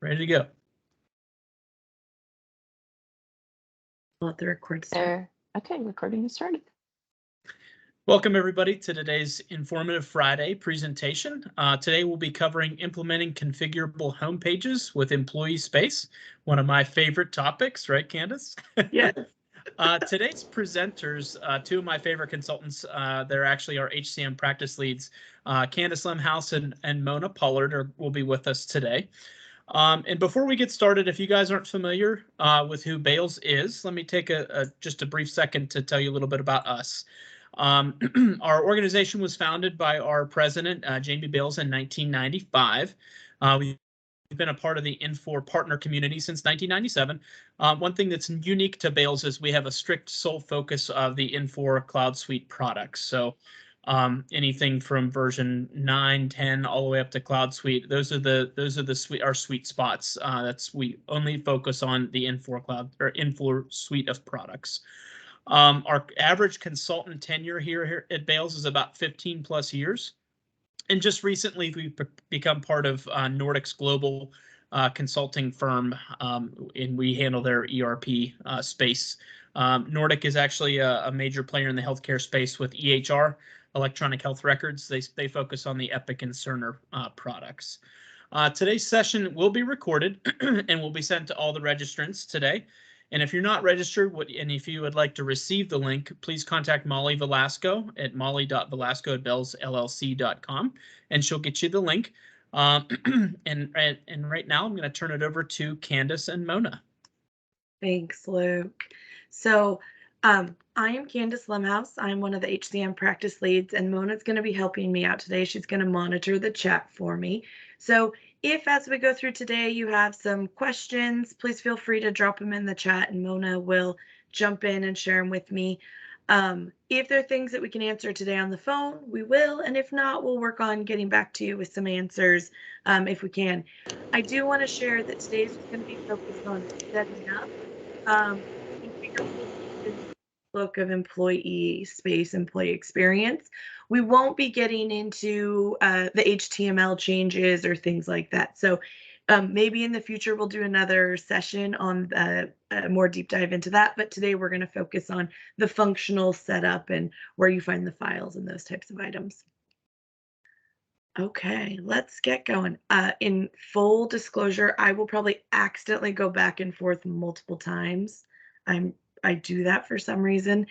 Ready to go. Let the record start. Okay, recording is started. Welcome everybody to today's Informative Friday presentation. Today we'll be covering implementing configurable home pages with Employee Space, one of my favorite topics, right, Kandice? Yes. Today's presenters, two of my favorite consultants, they're actually our HCM practice leads, Kandice Lemhouse and Mona Pollard will be with us today. And before we get started, if you guys aren't familiar with who Bales is, let me take just a brief second to tell you a little bit about us. Our organization was founded by our president, Jamie Bales, in 1995. We've been a part of the Infor partner community since 1997. One thing that's unique to Bales is we have a strict sole focus of the Infor Cloud Suite products. So anything from version 9, 10, all the way up to Cloud Suite. Those are our sweet spots. We only focus on the Infor Cloud or Infor suite of products. Our average consultant tenure here at Bales is about 15 plus years. And just recently, we've become part of Nordic's global consulting firm, and we handle their ERP space. Nordic is actually a major player in the healthcare space with EHR, electronic health records. They focus on the Epic and Cerner products. Today's session will be recorded and will be sent to all the registrants today. And if you're not registered, and if you would like to receive the link, please contact Molly Velasco at molly.velasco@bellsllc.com, and she'll get you the link. And right now, I'm going to turn it over to Kandice and Mona. Thanks, Luke. So I am Kandice Lemhouse. I'm one of the HCM practice leads, and Mona's going to be helping me out today. She's going to monitor the chat for me. So if as we go through today you have some questions, please feel free to drop them in the chat and Mona will jump in and share them with me. If there are things that we can answer today on the phone, we will, and if not, we'll work on getting back to you with some answers if we can. I do want to share that today's going to be focused on setting up book of employee space, employee experience. We won't be getting into the HTML changes or things like that. So maybe in the future we'll do another session on a more deep dive into that. But today we're going to focus on the functional setup and where you find the files and those types of items. Okay, let's get going. In full disclosure, I will probably accidentally go back and forth multiple times. I do that for some reason.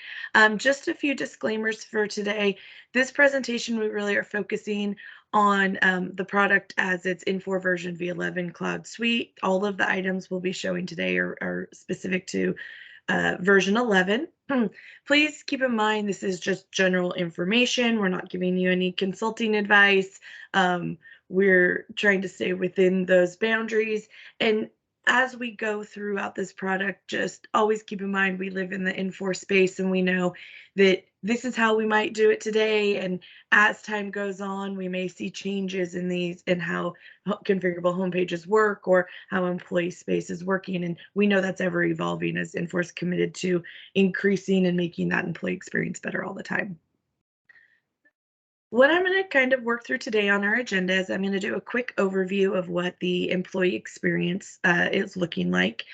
Just a few disclaimers for today. This presentation, we really are focusing on the product as it's Infor version v11 Cloud Suite. All of the items we'll be showing today are specific to version 11. Please keep in mind this is just general information. We're not giving you any consulting advice. We're trying to stay within those boundaries. And as we go throughout this product, just always keep in mind we live in the Infor space and we know that this is how we might do it today. And as time goes on, we may see changes in these and how configurable homepages work or how employee space is working. And we know that's ever evolving as Infor is committed to increasing and making that employee experience better all the time. What I'm going to kind of work through today on our agenda is I'm going to do a quick overview of what the employee experience is looking like.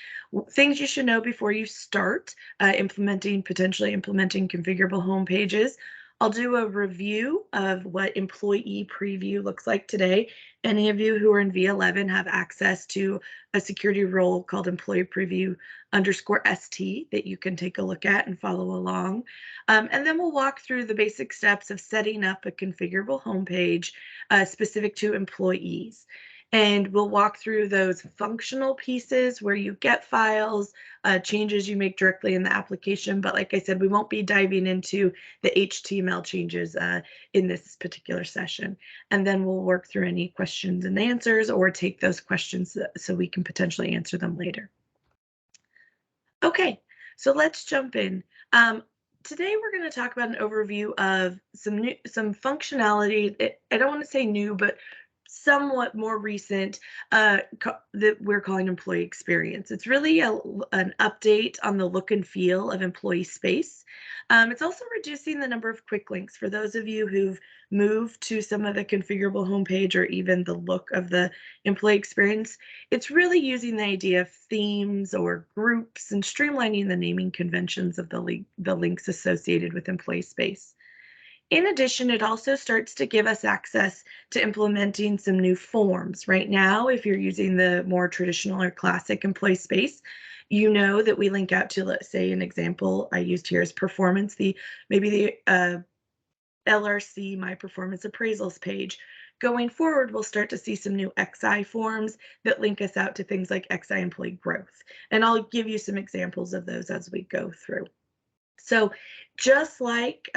Things you should know before you start potentially implementing configurable home pages. I'll do a review of what employee preview looks like today. Any of you who are in V11 have access to a security role called employee preview _ST that you can take a look at and follow along. And then we'll walk through the basic steps of setting up a configurable homepage specific to employees. And we'll walk through those functional pieces where you get files, changes you make directly in the application. But like I said, we won't be diving into the HTML changes in this particular session. And then we'll work through any questions and answers or take those questions so we can potentially answer them later. Okay, so let's jump in. Today we're going to talk about an overview of some functionality. I don't want to say new, but somewhat more recent that we're calling employee experience. It's really an update on the look and feel of employee space. It's also reducing the number of quick links for those of you who've moved to some of the configurable homepage or even the look of the employee experience. It's really using the idea of themes or groups and streamlining the naming conventions of the links associated with employee space. In addition, it also starts to give us access to implementing some new forms. Right now, if you're using the more traditional or classic employee space, you know that we link out to, let's say, an example I used here is performance, maybe the LRC, my performance appraisals page. Going forward, we'll start to see some new XI forms that link us out to things like XI employee growth. And I'll give you some examples of those as we go through. So just like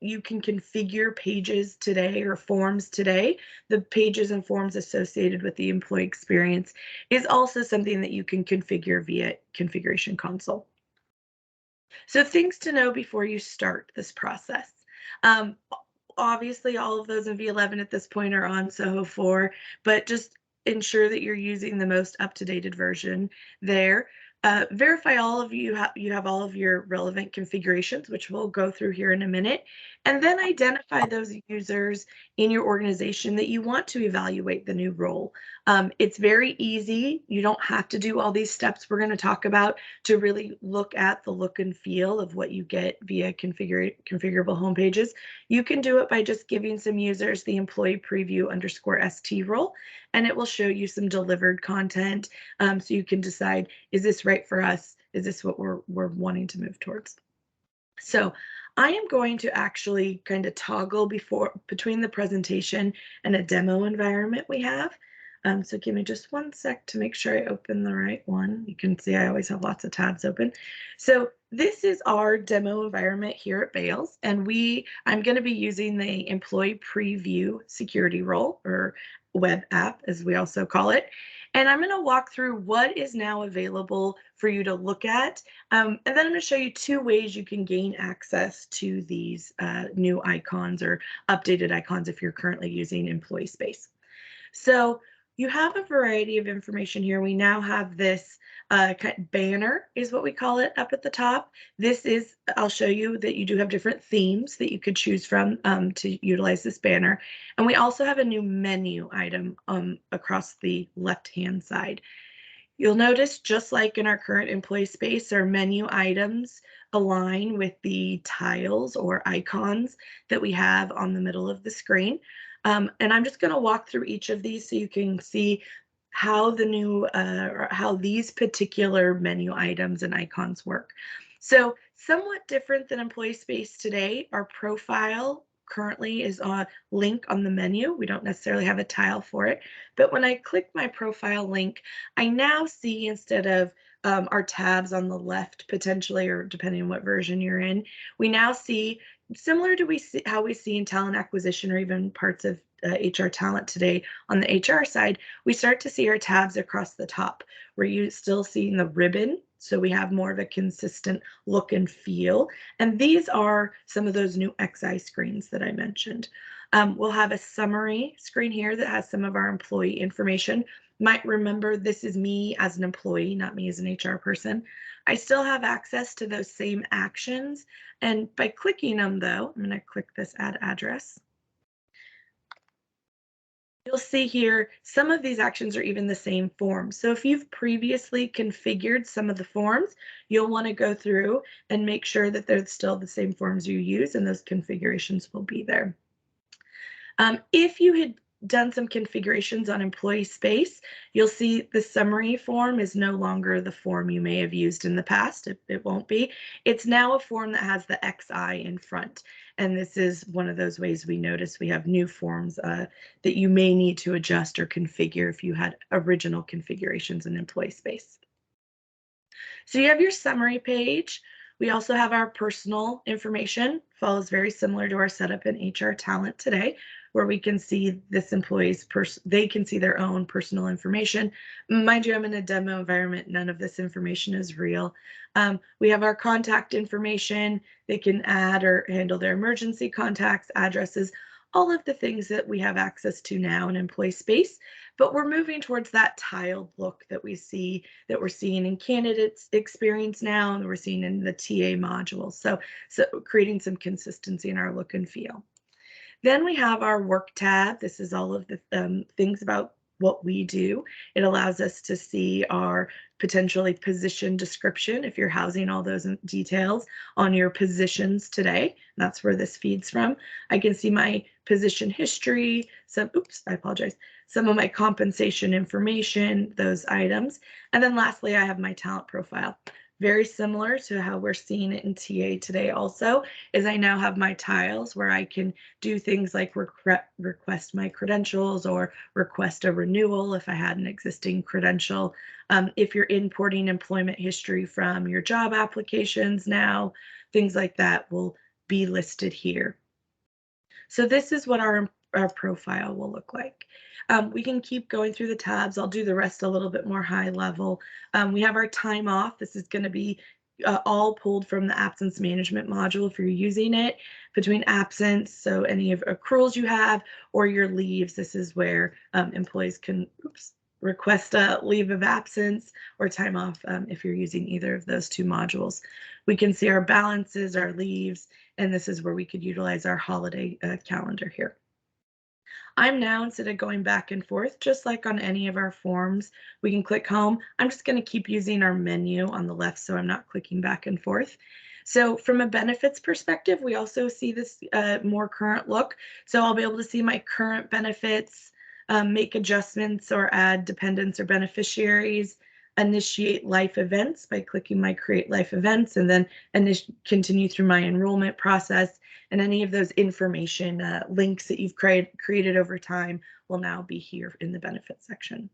you can configure pages today or forms today, the pages and forms associated with the employee experience is also something that you can configure via Configuration Console. So things to know before you start this process. Obviously, all of those in V11 at this point are on Soho 4, but just ensure that you're using the most up-to-date version there. Verify all of you have all of your relevant configurations, which we'll go through here in a minute, and then identify those users in your organization that you want to evaluate the new role. It's very easy. You don't have to do all these steps we're going to talk about to really look at the look and feel of what you get via configurable homepages. You can do it by just giving some users the employee preview _ST role, and it will show you some delivered content, so you can decide, is this right for us? Is this what we're wanting to move towards? So I am going to actually kind of toggle between the presentation and a demo environment we have. So give me just one sec to make sure I open the right one. You can see I always have lots of tabs open. So this is our demo environment here at Bales, and I'm going to be using the employee preview security role, or web app as we also call it. And I'm going to walk through what is now available for you to look at. And then I'm going to show you two ways you can gain access to these new icons or updated icons if you're currently using Employee Space. So you have a variety of information here. We now have this banner is what we call it up at the top. I'll show you that you do have different themes that you could choose from to utilize this banner. And we also have a new menu item across the left-hand side. You'll notice, just like in our current employee space, our menu items align with the tiles or icons that we have on the middle of the screen. And I'm just going to walk through each of these so you can see how how these particular menu items and icons work. So somewhat different than employee space today, our profile currently is a link on the menu. We don't necessarily have a tile for it, but when I click my profile link, I now see, instead of our tabs on the left potentially, or depending on what version you're in, we now see, similar to how we see in talent acquisition or even parts of HR talent today on the HR side, we start to see our tabs across the top. We're still seeing the ribbon, so we have more of a consistent look and feel. And these are some of those new XI screens that I mentioned. We'll have a summary screen here that has some of our employee information. Might remember, this is me as an employee, not me as an HR person. I still have access to those same actions. And by clicking them, though, I'm going to click this add address. You'll see here some of these actions are even the same form. So if you've previously configured some of the forms, you'll want to go through and make sure that they're still the same forms you use, and those configurations will be there. If you had done some configurations on employee space, you'll see the summary form is no longer the form you may have used in the past. It won't be. It's now a form that has the XI in front. And this is one of those ways we notice we have new forms that you may need to adjust or configure if you had original configurations in employee space. So you have your summary page. We also have our personal information. Follows very similar to our setup in HR talent today, where we can see this employee's they can see their own personal information. Mind you, I'm in a demo environment. None of this information is real. We have our contact information. They can add or handle their emergency contacts, addresses. all of the things that we have access to now in Employee Space, but we're moving towards that tiled look that we're seeing in candidates experience now, and we're seeing in the TA module. So creating some consistency in our look and feel. Then we have our work tab. This is all of the things about what we do. It allows us to see our potentially position description if you're housing all those details on your positions today. That's where this feeds from. I can see my position history, some of my compensation information, those items. And then lastly, I have my talent profile. Very similar to how we're seeing it in TA today also, is I now have my tiles where I can do things like request my credentials or request a renewal if I had an existing credential. If you're importing employment history from your job applications now, things like that will be listed here. So this is what our profile will look like. We can keep going through the tabs. I'll do the rest a little bit more high level. We have our time off. This is going to be all pulled from the absence management module if you're using it. Between absence, so any of accruals you have, or your leaves, this is where employees can request a leave of absence or time off if you're using either of those two modules. We can see our balances, our leaves, and this is where we could utilize our holiday calendar here. I'm now, instead of going back and forth, just like on any of our forms, we can click home. I'm just going to keep using our menu on the left so I'm not clicking back and forth. So from a benefits perspective, we also see this more current look. So I'll be able to see my current benefits, make adjustments or add dependents or beneficiaries, initiate life events by clicking my create life events, and then continue through my enrollment process. And any of those information links that you've created over time will now be here in the benefits section.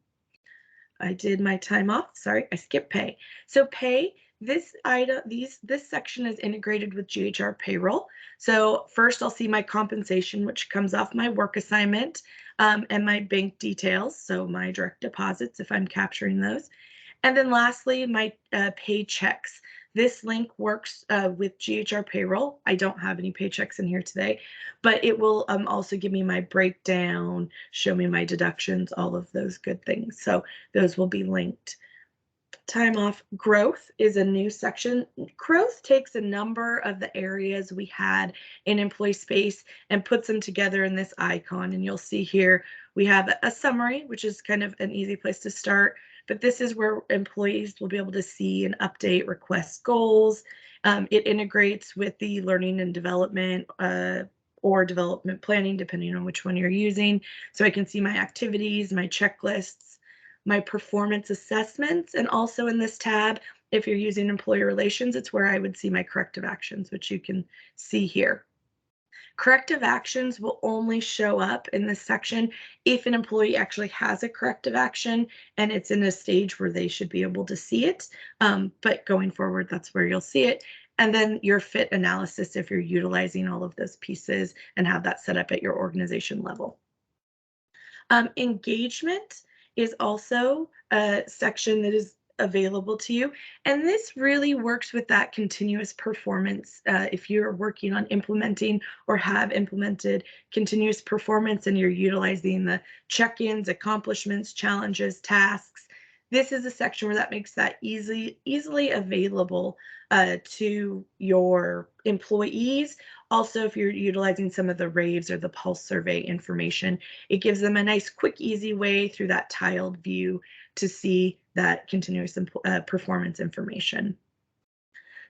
I did my time off. Sorry, I skipped pay. So pay, this section is integrated with GHR payroll. So first I'll see my compensation, which comes off my work assignment, and my bank details. So my direct deposits, if I'm capturing those. And then lastly, my paychecks. This link works with GHR payroll. I don't have any paychecks in here today, but it will also give me my breakdown, show me my deductions, all of those good things. So those will be linked. Time off. Growth is a new section. Growth takes a number of the areas we had in Employee Space and puts them together in this icon. And you'll see here we have a summary, which is kind of an easy place to start. But this is where employees will be able to see and update request goals. It integrates with the learning and development or development planning, depending on which one you're using. So I can see my activities, my checklists, my performance assessments, and also in this tab, if you're using employee relations, it's where I would see my corrective actions, which you can see here. Corrective actions will only show up in this section if an employee actually has a corrective action and it's in a stage where they should be able to see it. But going forward, that's where you'll see it. And then your fit analysis if you're utilizing all of those pieces and have that set up at your organization level. Engagement is also a section that is available to you. And this really works with that continuous performance. If you're working on implementing or have implemented continuous performance and you're utilizing the check-ins, accomplishments, challenges, tasks, this is a section where that makes that easily available to your employees. Also, if you're utilizing some of the raves or the pulse survey information, it gives them a nice, quick, easy way through that tiled view to see that continuous performance information.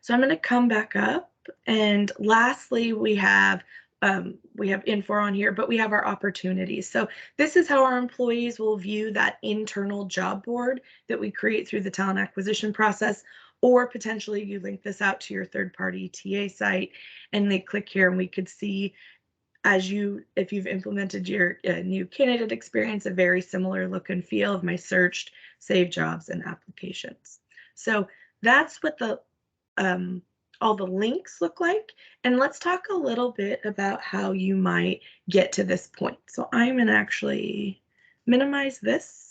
So I'm going to come back up. And lastly, we have Infor on here, but we have our opportunities. So this is how our employees will view that internal job board that we create through the talent acquisition process, or potentially you link this out to your third-party TA site and they click here and we could see if you've implemented your new candidate experience, a very similar look and feel of my searched, saved jobs, and applications. So that's what all the links look like. And let's talk a little bit about how you might get to this point. So I'm going to actually minimize this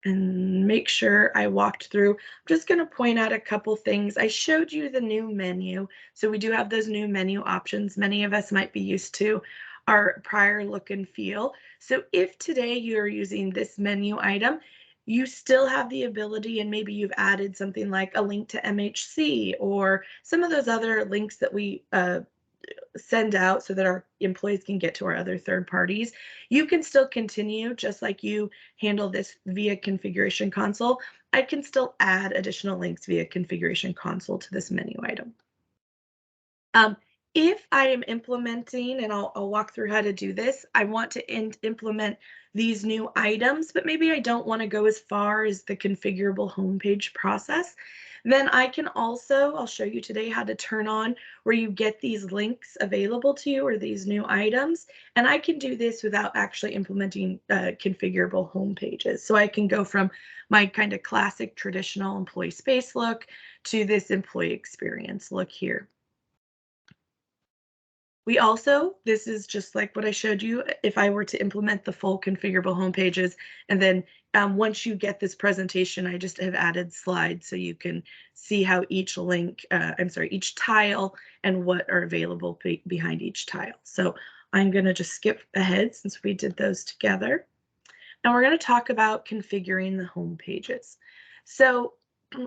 and make sure I walked through. I'm just going to point out a couple things. I showed you the new menu. So we do have those new menu options. Many of us might be used to our prior look and feel. So if today you're using this menu item, you still have the ability, and maybe you've added something like a link to MHC or some of those other links that we send out so that our employees can get to our other third parties. You can still continue just like you handle this via Configuration Console. I can still add additional links via Configuration Console to this menu item. If I am implementing, and I'll walk through how to do this, I want to implement these new items, but maybe I don't want to go as far as the configurable homepage process, then I can also, I'll show you today how to turn on where you get these links available to you or these new items. And I can do this without actually implementing configurable homepages. So I can go from my kind of classic traditional employee space look to this employee experience look here. We also, this is just like what I showed you, if I were to implement the full configurable homepages, and then once you get this presentation, I just have added slides so you can see how each link, each tile and what are available behind each tile. So I'm going to just skip ahead since we did those together. And we're going to talk about configuring the home pages. So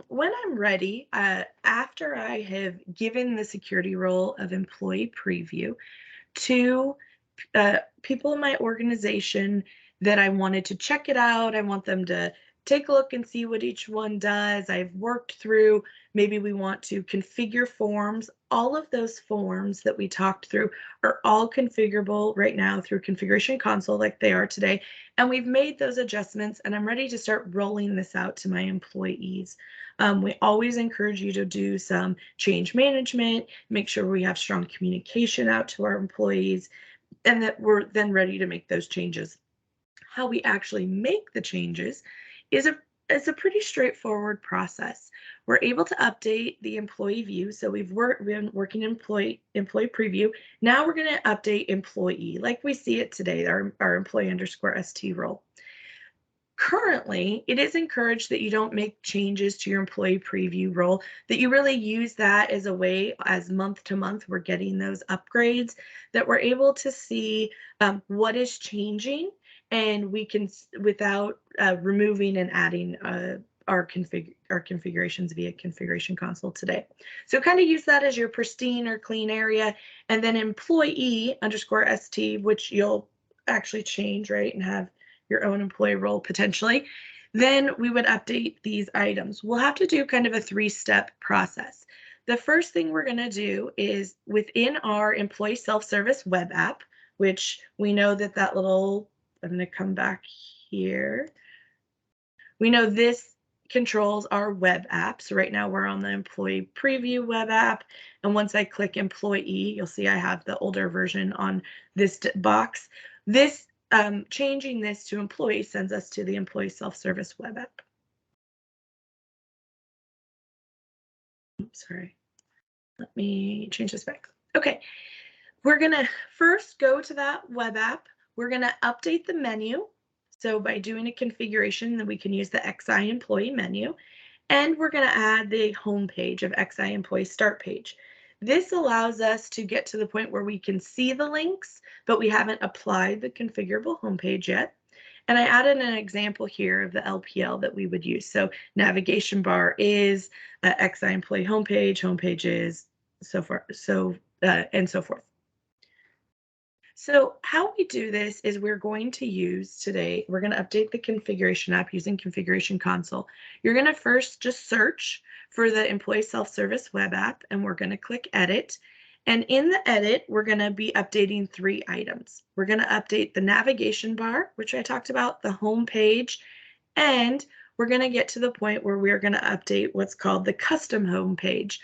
when I'm ready, after I have given the security role of employee preview to people in my organization that I wanted to check it out, I want them to take a look and see what each one does. I've worked through, maybe we want to configure forms. All of those forms that we talked through are all configurable right now through Configuration Console like they are today. And we've made those adjustments, and I'm ready to start rolling this out to my employees. We always encourage you to do some change management, make sure we have strong communication out to our employees, and that we're then ready to make those changes. How we actually make the changes is a pretty straightforward process. We're able to update the employee view. So we've been working employee preview. Now we're going to update employee like we see it today, our employee_ST role. Currently, it is encouraged that you don't make changes to your employee preview role, that you really use that as a way, as month to month, we're getting those upgrades, that we're able to see what is changing, and we can, without removing and adding our configurations via Configuration Console today. So kind of use that as your pristine or clean area, and then employee_ST, which you'll actually change, right, and have your own employee role potentially, then we would update these items. We'll have to do kind of a three-step process. The first thing we're going to do is within our employee self-service web app, which we know that little, I'm going to come back here. We know this controls our web app. So right now we're on the employee preview web app. And once I click employee, you'll see I have the older version on this box. This changing this to employee sends us to the employee self-service web app. Oops, sorry. Let me change this back. Okay, we're gonna first go to that web app. We're gonna update the menu. So by doing a configuration, then we can use the XI employee menu. And we're gonna add the home page of XI employee start page. This allows us to get to the point where we can see the links, but we haven't applied the configurable homepage yet. And I added an example here of the LPL that we would use. So navigation bar is XI employee homepage, homepage is so far, and so forth. So how we do this is we're going to use today, we're going to update the configuration app using Configuration Console. You're going to first just search for the employee self-service web app, and we're going to click edit. And in the edit, we're going to be updating 3 items. We're going to update the navigation bar, which I talked about, the home page, and we're going to get to the point where we're going to update what's called the custom home page.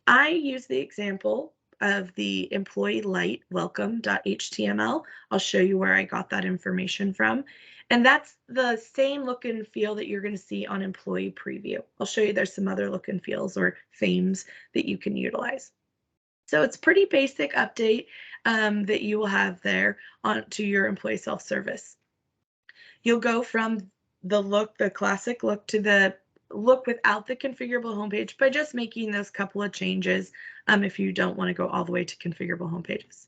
I use the example of the employee Lite welcome.html. I'll show you where I got that information from. And that's the same look and feel that you're going to see on employee preview. I'll show you there's some other look and feels or themes that you can utilize. So it's pretty basic update that you will have there to your employee self-service. You'll go from the classic look to the look without the configurable homepage by just making those couple of changes if you don't want to go all the way to configurable homepages.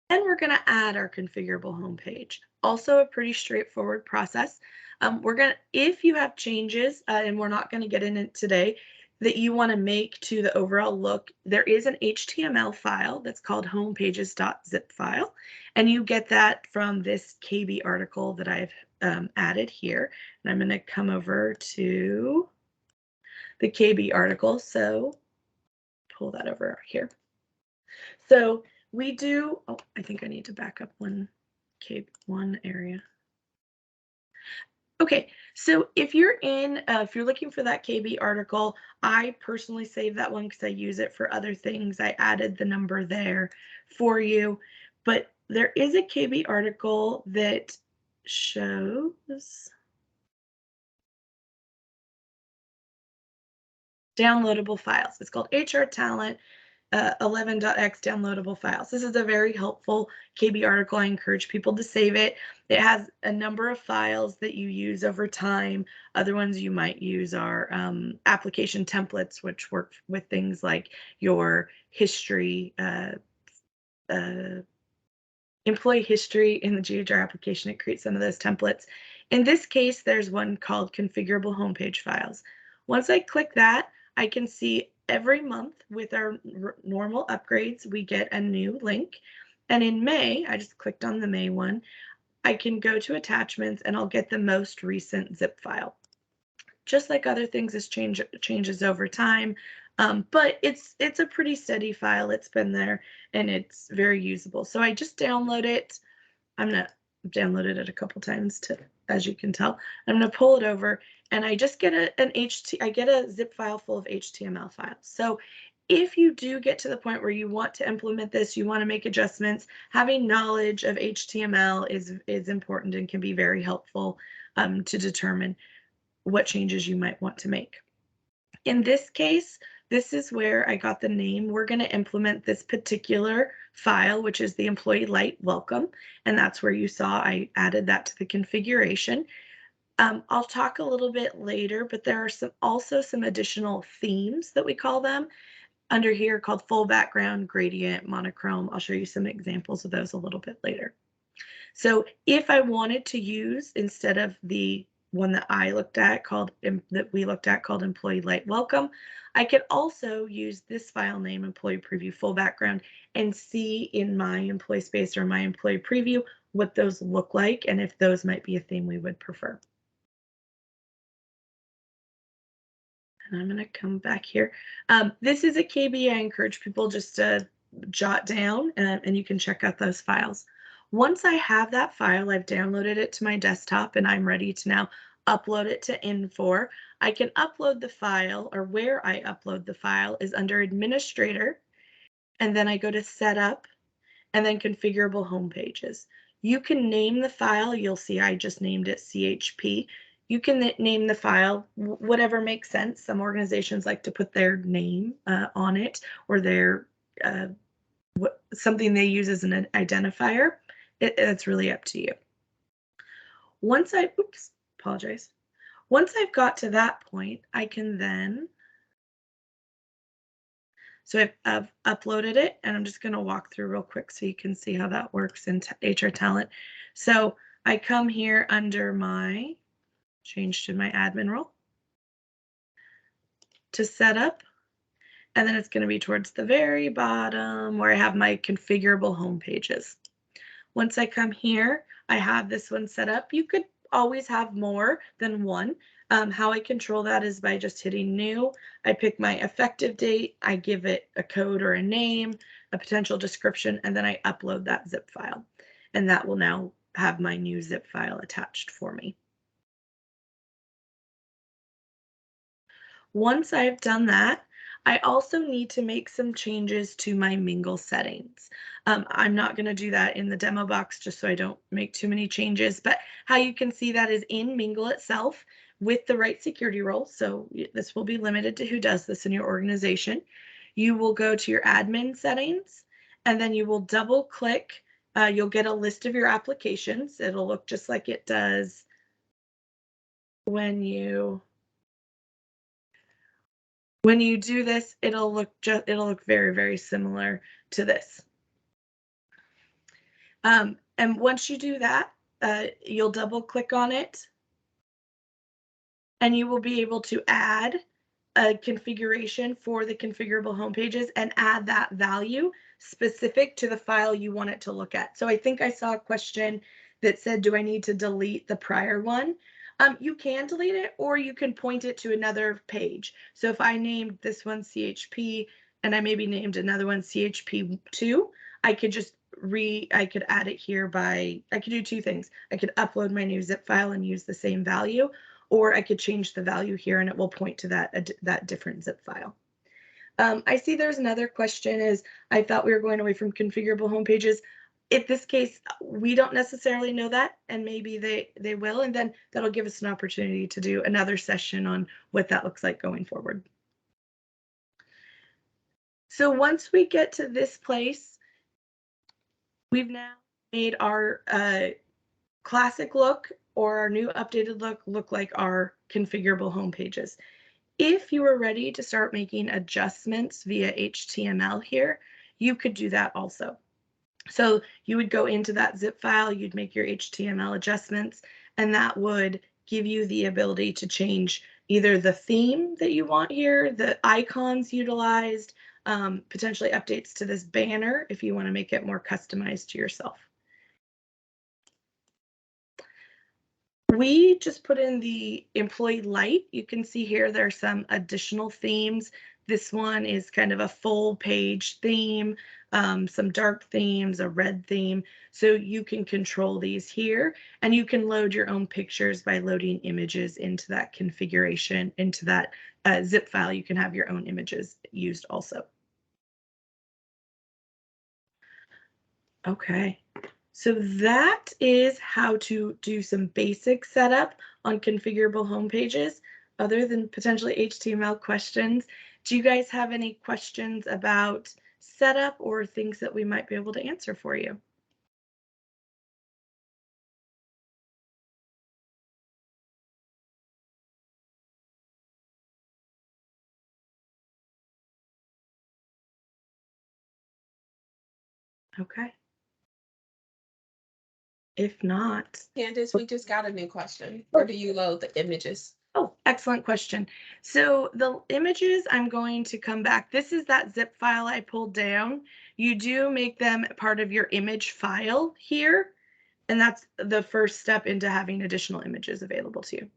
And we're going to add our configurable homepage. Also a pretty straightforward process. If you have changes, and we're not going to get in it today, that you want to make to the overall look, there is an HTML file that's called homepages.zip file, and you get that from this KB article that I've added here. And I'm going to come over to the KB article, so pull that over here. So we do, oh, I think I need to back up one area. Okay, so if you're looking for that KB article, I personally save that one because I use it for other things. I added the number there for you, but there is a KB article that shows downloadable files. It's called HR Talent 11.x downloadable files. This is a very helpful KB article. I encourage people to save it. It has a number of files that you use over time. Other ones you might use are application templates, which work with things like your history, employee history in the GHR application. It creates some of those templates. In this case, there's one called Configurable Homepage files. Once I click that, I can see every month with our normal upgrades, we get a new link. And in May, I just clicked on the May one, I can go to attachments and I'll get the most recent zip file. Just like other things, this changes over time, but it's a pretty steady file. It's been there and it's very usable. So I just download it. I'm gonna download it a couple times as you can tell. I'm gonna pull it over and I just get I get a zip file full of HTML files. So if you do get to the point where you want to implement this, you want to make adjustments, having knowledge of HTML is important and can be very helpful to determine what changes you might want to make. In this case, this is where I got the name. We're going to implement this particular file, which is the employee Lite welcome. And that's where you saw I added that to the configuration. I'll talk a little bit later, but there are also some additional themes that we call them under here called full background, gradient, monochrome. I'll show you some examples of those a little bit later. So if I wanted to use, instead of the one that we looked at called employee Lite welcome, I could also use this file name, employee preview full background, and see in my employee space or my employee preview what those look like and if those might be a theme we would prefer. And I'm going to come back here. This is a KB I encourage people just to jot down, and you can check out those files. Once I have that file, I've downloaded it to my desktop and I'm ready to now upload it to Infor. I can upload the file, or where I upload the file is under Administrator, and then I go to Setup, and then Configurable Homepages. You can name the file. You'll see I just named it CHP. You can name the file whatever makes sense. Some organizations like to put their name on it, or their something they use as an identifier. It's really up to you. Once I've got to that point, I can then, so I've uploaded it, and I'm just going to walk through real quick so you can see how that works in HR Talent. So I come here under change to my admin role to set up, and then it's going to be towards the very bottom where I have my configurable home pages. Once I come here, I have this one set up. You could always have more than one. How I control that is by just hitting new. I pick my effective date, I give it a code or a name, a potential description, and then I upload that zip file. And that will now have my new zip file attached for me. Once I've done that, I also need to make some changes to my Mingle settings. I'm not going to do that in the demo box just so I don't make too many changes, but how you can see that is in Mingle itself with the right security role. So this will be limited to who does this in your organization. You will go to your admin settings, and then you will double click. You'll get a list of your applications. It'll look just like it does when you do this. It'll look very, very similar to this. And once you do that, you'll double click on it and you will be able to add a configuration for the configurable home pages and add that value specific to the file you want it to look at. So I think I saw a question that said, do I need to delete the prior one? You can delete it, or you can point it to another page. So if I named this one CHP and I maybe named another one CHP2, I could just I could add it here I could do two things. I could upload my new zip file and use the same value, or I could change the value here and it will point to that different zip file. I see there's another question is, I thought we were going away from configurable home pages. In this case, we don't necessarily know that, and maybe they will, and then that'll give us an opportunity to do another session on what that looks like going forward. So once we get to this place, we've now made our classic look or our new updated look like our configurable home pages. If you are ready to start making adjustments via HTML here, you could do that also. So you would go into that zip file, you'd make your HTML adjustments, and that would give you the ability to change either the theme that you want here, the icons utilized, potentially updates to this banner if you want to make it more customized to yourself. We just put in the employee Lite. You can see here there are some additional themes. This one is kind of a full page theme, some dark themes, a red theme. So you can control these here, and you can load your own pictures by loading images into that configuration, into that zip file. You can have your own images used also. Okay. So that is how to do some basic setup on configurable home pages, other than potentially HTML questions. Do you guys have any questions about setup or things that we might be able to answer for you? Okay. If not, Candice, we just got a new question. Where do you load the images? oh, excellent question. So the images, I'm going to come back. This is that zip file I pulled down. You do make them part of your image file here, and that's the first step into having additional images available to you.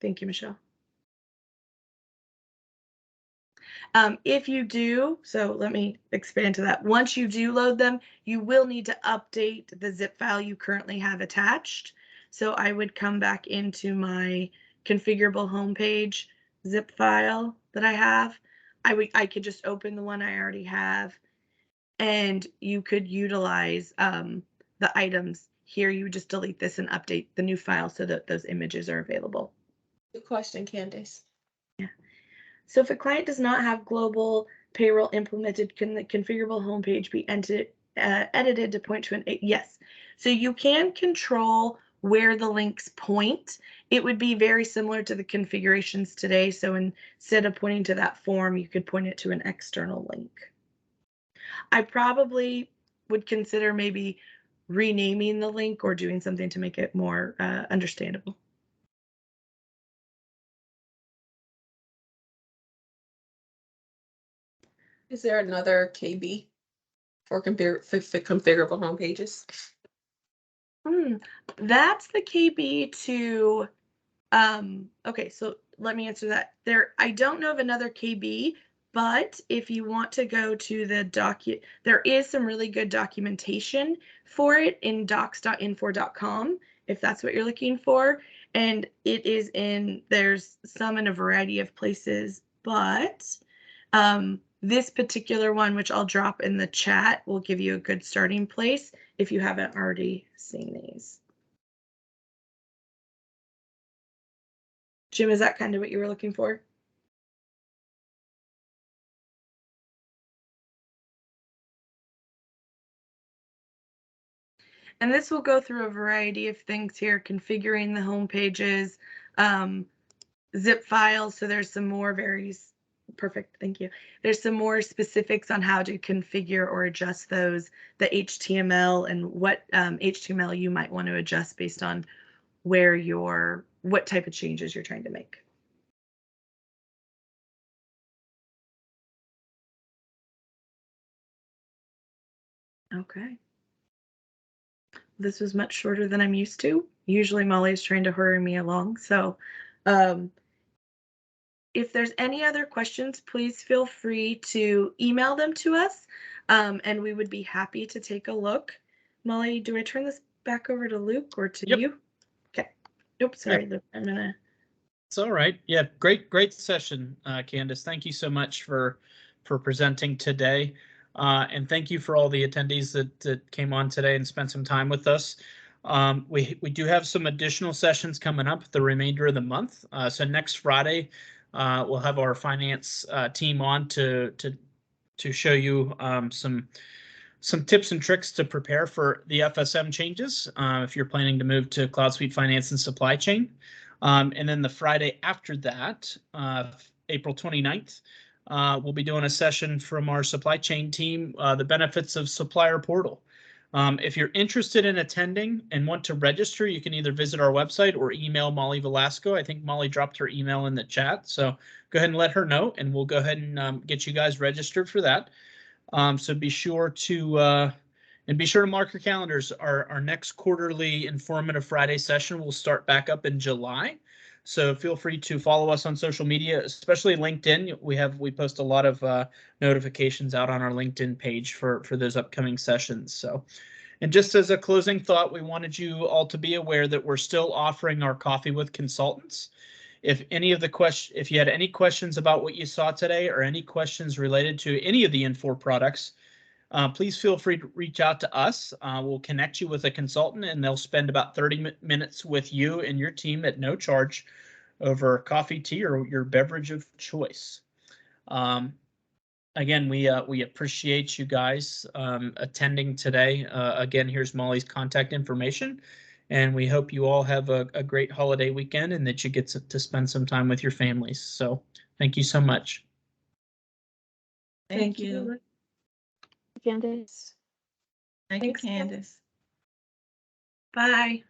Thank you, Michelle. If you do, so let me expand to that. Once you do load them, you will need to update the zip file you currently have attached. So I would come back into my configurable homepage zip file that I have. I could just open the one I already have, and you could utilize the items here. You would just delete this and update the new file so that those images are available. Good question, Candice. So if a client does not have global payroll implemented, can the configurable homepage be edited to point to an yes? So you can control where the links point. It would be very similar to the configurations today. So instead of pointing to that form, you could point it to an external link. I probably would consider maybe renaming the link or doing something to make it more understandable. Is there another KB for configurable home pages? That's the KB to, okay, so let me answer that. I don't know of another KB, but if you want to go to the there is some really good documentation for it in docs.infor.com, if that's what you're looking for. And it is there's some in a variety of places, but this particular one, which I'll drop in the chat, will give you a good starting place if you haven't already seen these. Jim, is that kind of what you were looking for? And this will go through a variety of things here, configuring the home pages, zip files. So there's some more perfect. Thank you. There's some more specifics on how to configure or adjust those, the HTML and what HTML you might want to adjust based on where what type of changes you're trying to make. Okay. This was much shorter than I'm used to. Usually Molly's trying to hurry me along. So if there's any other questions, please feel free to email them to us, and we would be happy to take a look. Molly, do I turn this back over to Luke or to you? Okay. Nope, sorry, Luke. I'm gonna. It's all right. Yeah, great session, Kandice. Thank you so much for presenting today, and thank you for all the attendees that came on today and spent some time with us. We do have some additional sessions coming up the remainder of the month. So next Friday, we'll have our finance team on to show you some tips and tricks to prepare for the FSM changes if you're planning to move to Cloud Suite Finance and Supply Chain. And then the Friday after that, April 29th, we'll be doing a session from our supply chain team, the benefits of Supplier Portal. If you're interested in attending and want to register, you can either visit our website or email Molly Velasco. I think Molly dropped her email in the chat, so go ahead and let her know, and we'll go ahead and get you guys registered for that. So be sure to mark your calendars. Our next quarterly informative Friday session will start back up in July. So feel free to follow us on social media, especially LinkedIn. We post a lot of notifications out on our LinkedIn page for those upcoming sessions. So, and just as a closing thought, we wanted you all to be aware that we're still offering our Coffee with Consultants. If you had any questions about what you saw today or any questions related to any of the Infor products, please feel free to reach out to us. We'll connect you with a consultant, and they'll spend about 30 minutes with you and your team at no charge over coffee, tea, or your beverage of choice. Again, we appreciate you guys attending today. Again, here's Molly's contact information, and we hope you all have a great holiday weekend and that you get to spend some time with your families. So thank you so much. Thank you. Kandice. Thank you, Thanks, Kandice. Bye.